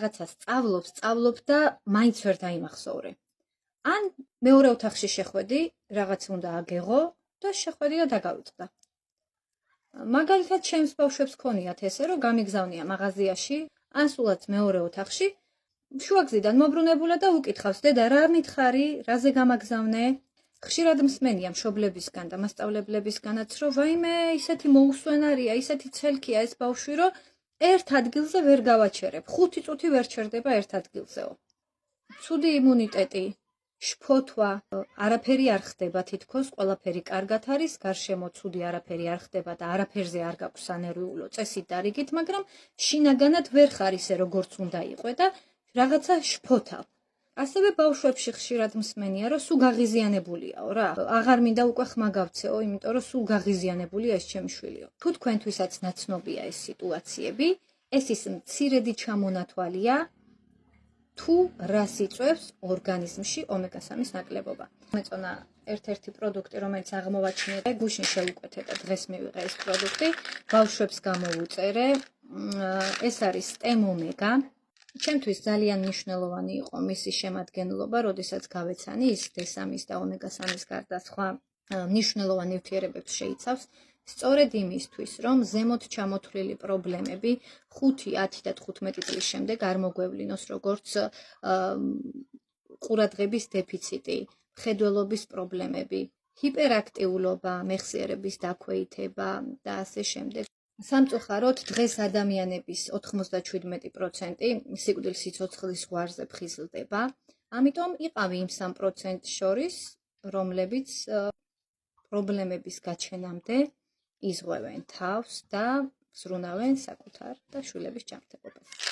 რაღაცა სწავლობ და მაინც ვერ დაიმახსოვრე. ან მეორე ოთახში შეხვედი, რაღაც უნდა აგეღო და შეხვედი და დაგავიწყდა. მაგალითად, ჩემს ბავშვებს ქონიათ ესე, რომ გამიგზავნია მაღაზიაში, ან სულაც მეორე ოთახში, შუაგზიდან მობრუნებულა და უკითხავს, დედა, რა მითხარი, რაზე გამაგზავნე? ხშირად მსმენია მშობლებისგან და მასწავლებლებისგანაც, რომ ვაიმე, ისეთი მოუსვენარია, ისეთი ცელქია ეს ბავშვი, რომ ერთ ადგილზე ვერ გავაჩერებ, 5 წუთი ვერ ჩერდება ერთ ადგილზეო. ცუდი იმუნიტეტი, შფოთვა, არაფერი არ ხდება თითქოს, ყველაფერი კარგად არის, გარშემო ცუდი არაფერი არ ხდება და არაფერზე არ გაქვს სანერვიულო წესით და რიგით, მაგრამ შინაგანად ვერ ხარ ისე როგორც უნდა იყო და რაღაცა შფოთავ. ასევე ბავშვებში ხშირად მსმენია, რომ სულ გაღიზიანებულიაო რა. აღარ მინდა უკვე ხმა გავცეო, იმიტომ რომ სულ გაღიზიანებულია ეს ჩემი შვილიო. თუ თქვენთვისაც ნაცნობია ეს სიტუაციები, ეს ის მცირედი ჩამონათვალია, თუ რას იწვევს ორგანიზმში ომეგა-3-ის ნაკლებობა. მეწონა ერთ-ერთი პროდუქტი, რომელიც აღმოვაჩინე, გუშინ შევუკვეთე და დღეს მივიღე ეს პროდუქტი, ბავშვებს გამოვუწერე. ეს არის STEM ომეგა. ჩემთვის ძალიან მნიშვნელოვანი იყო მისი შემადგენლობა, როდესაც გავეცანი ის D3-ის და ომეგა-3-ის გარდა სხვა მნიშვნელოვან ნივთიერებებს შეიცავს. სწორედ იმისთვის, რომ ზემოთ ჩამოთვლილი პრობლემები 5, 10 და 15 წლის შემდეგ არ მოგვევლინოს, როგორც ყურადღების დეფიციტი, მხედველობის პრობლემები, ჰიპერაქტიულობა, მეხსიერების დაქვეითება და ასე შემდეგ. სამწუხაროდ, დღეს ადამიანების 97% სიკვდილის სიცოცხლის ზღვარზე ფხიზლდება. ამიტომ იყავი იმ 3% შორის, რომლებიც პრობლემების გაჩენამდე იზღვევენ თავს და ზრუნავენ საკუთარ და შვილების ჯანმრთელობას.